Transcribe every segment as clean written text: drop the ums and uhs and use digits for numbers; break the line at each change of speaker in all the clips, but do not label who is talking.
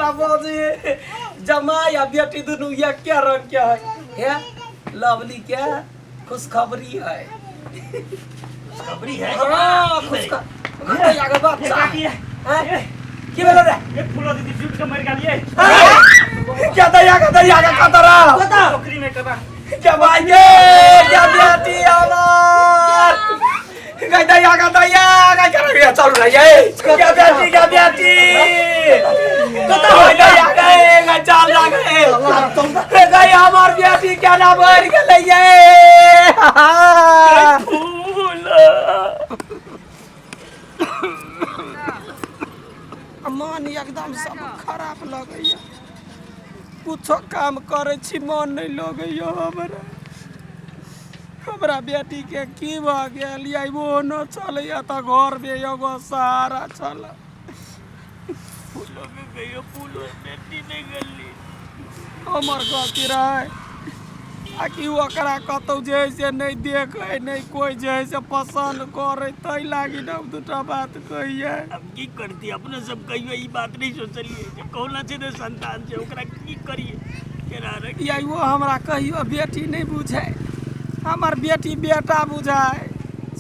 बाबूजी जमाई या बेटी दोनों ये क्या रंग क्या है लवली क्या खुशखबरी है
खुशखबरी है
हाँ खुशखबरी आगे बात हैं की बोल रहा
ये फूलो दीदी झूठ का मर गई
क्या दया का कतरा
टोकरी में कबा
क्या भाई क्या बेटी हमार क्या दया क्या कर रही है चल रही है क्या बेटी कता हो दया का चाल लगे गई हमार बेटी क्या ना मर गई है फूल मन एकदम सब खराब लगैया कुछो काम करे छी मन नहीं लगैया हमरा बेटी के की भ गेल या वो न चलैया त घर में एगो सहारा चल
फूलो में गई फूलो बेटी नहीं गली
हमर गलती रहे आ कि ओकरा कतौ जे से नहीं देखे नहीं कोई जे से पसंद करे तै लागी न दूटा बात कहिए
अब की करती अपने सब कहियो ई बात नहीं सोचलिए जे कौना छे ने संतान छे ओकरा की करिए केना रे
या वो हमरा कहियो बेटी नहीं बुझे हमार बेटी बेटा बुझाए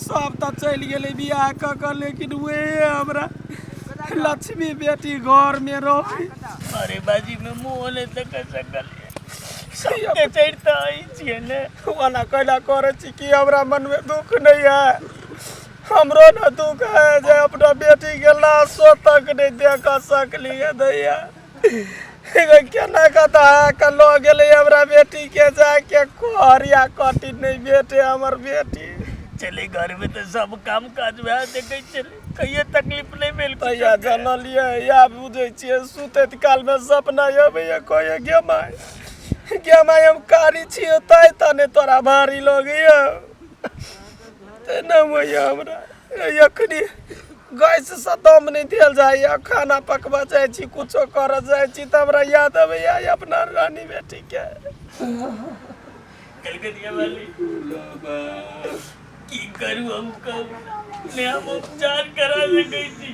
सब तो चल गए बियाह क लेकिन वे हमरा लक्ष्मी बेटी घर में रही
अरे बाजी में मुंह ले तक सकल सबके चढ़ता आई छिए ने
वाला कहला करे छी कि हमरा मन में दुख नहीं है हमरो न दुख है जे अपना बेटी के लाशो तक नहीं देख सकली है दैया केना कता कल गेले हमरा बेटी के जाके कोहरिया कटी नहीं बेटे हमर बेटी
चले घर में तो सब काम काज भए देखे चले कहियो तकलीफ नहीं मिल
तैया जनलिए या बुझे छिए सुतत काल में सपना आबे कोई गेमाय हम कारी छियो तै तने तोरा भारी लगियो तेना मैया हमरा यखनी गैस से दम नहीं दिल जाए खाना पकवा जाए छी कुछो कर जाए छी त हमरा याद आवे अपना रानी बेटी के
कलकतिया वाली की करूं हमको ने हम उपचार करा सकै छी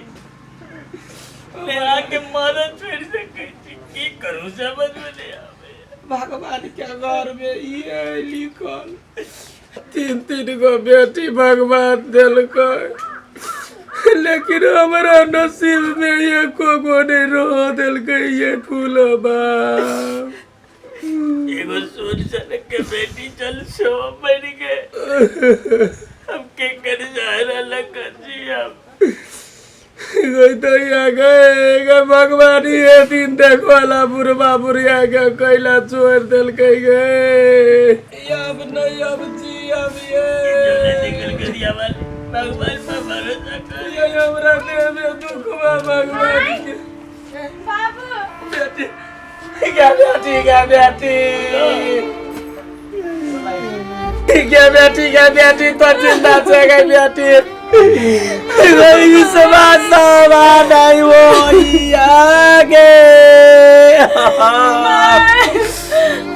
ने आके मदद छोड़ सकै छी की करूं समझ में नहीं आवे
भगवान के घर में ये लिखल तीन गो बेटी भगवान देलकै लेकिन हमारा नसीब में ये को नहीं रह दिलकै ये फूलबा
एगो सोच सनक के बेटी चल सो बन गए हम के कर जाए लगा जी हम
गए भगवान ये दिन देखवाला बुढ़वा बुढ़िया के कैला छोड़ दिलकै गे अब नहीं अब जी अब ये
निकल कर दिया वाली भगवान पर भरोसा कर
ये हमरा देह में दुख बा भगवान के
बाबू
बेटी क्या बेटी तो जिंदा से गई बेटी इस बात नहीं वो आगे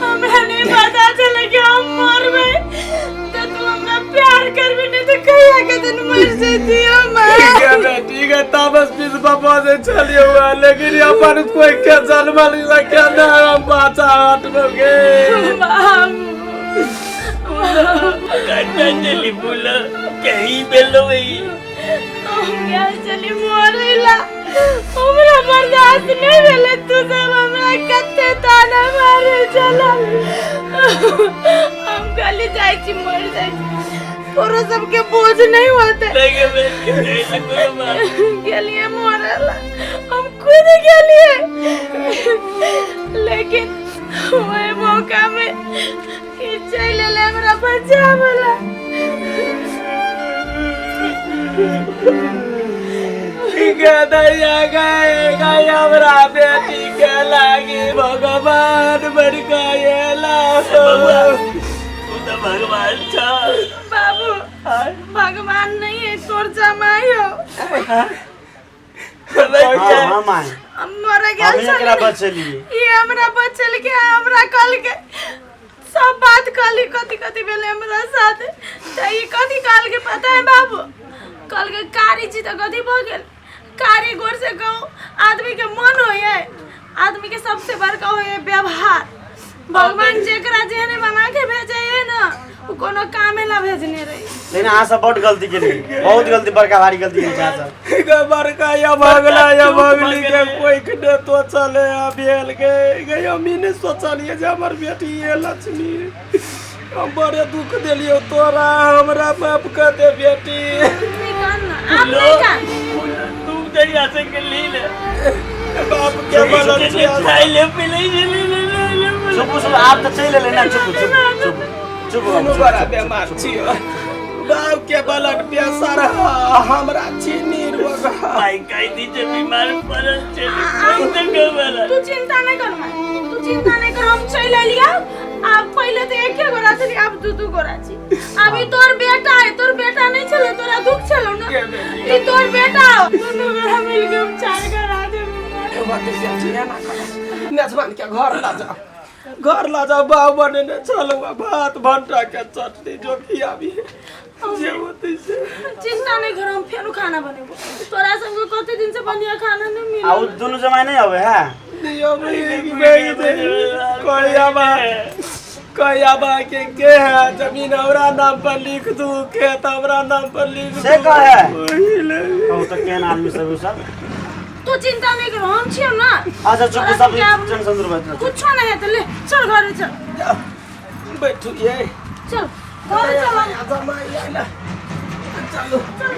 हमें नहीं पता चला कि हम मर गए तो तू हमरा प्यार कर भी नहीं तो कहिया के दिन मर जाती हम
ठीक है ताबस पिस बाबा से चलिए हुआ लेकिन यहाँ पर कोई क्या जन्म नहीं क्या ना हम बाचा हट लोगे
काटा चली बोला कहीं बेलो वही
क्या चली मोरेला हमरा बर्दाश्त नहीं भेले तू सब हमरा कते ताना मारे चला हम गली जाई छी मर जाई तोरो सबके बोझ नहीं होते गेलिए मोरेला हम खुद गेलिए लेकिन वही मौका में कि चले ले हमरा बचा वाला
गए हमरा बेटी के लागी भगवान बन गएला
तू तो भगवान था
बाबू भगवान नहीं है तोर जमाई हो मर गया ये हमरा बचल के हमरा कल के सब बात कली कथी कथी भेले हमरा साथ त ई कथी काल के पता है बाबू कल के कारी जी त कथी भ गेल कारी गोर से कहूं आदमी के मन होय है आदमी के सबसे बड़का हो ये व्यवहार। भगवान जेकरा जेहने बना के भेजे है ना वो कोनो कामे ला भेजने रही।
लेकिन अहाँ सब बहुत गलती केली, बहुत गलती, बड़का भारी गलती केली अहाँ सब।
गे बड़का या भगला या भगली के कोई के तो चले आ भेल गे हमी ने सोचलिए जे हमर बेटी ये लक्ष्मी हम बड़े दुख देलियो तोरा हमरा माफ कर दे बेटी।
आप नहीं कान
तू दरिया से के ले ले
बाप के मदद से
खाई ले पी ले
चुप चुप, आप तो चले लेना, चुप चुप चुप चुप
कोनो बड़ा बीमार छियो बाप के बलक बेसर हमरा चीनी रोग
भाई कह दी जे बीमार पड़ल चली कोई तो गबला
तू चिंता नहीं कर मां, तू चिंता नहीं कर, हम चले लिया। आप पहले तो एक के गोरा थी, अब दू गोरा छी। अभी तोर बेटा है, तोर बेटा नहीं चले, तोरा दुख चलो ना, ई तोर बेटा दोनों गोरा मिल के उपचार करा दे।
मेजबान के घर ला जा बाबू बने ने चलो भात भंटा के चटनी जो खियाबी जे होते से।
चिंता नहीं कर, हम फेनु खाना बनेबो। तोरा संग कते दिन से बढ़िया खाना नहीं मिला।
आ दोनों जमाई नहीं आवे है
दियो भाई दे कोयाबा के है जमीन हमरा नाम पर लिख दूं खेत हमरा नाम पर लिख दूं
से का है
ओहिले
कहू तो केन आदमी सब
तू चिंता नहीं कर, हम छियो ना।
अच्छा चुप, सब टेंशन दूर बैठ
कुछ नहीं है तो ले चल घर चल,
बैठू ये
चल घर चल।
जमाई आइला चलो
चल।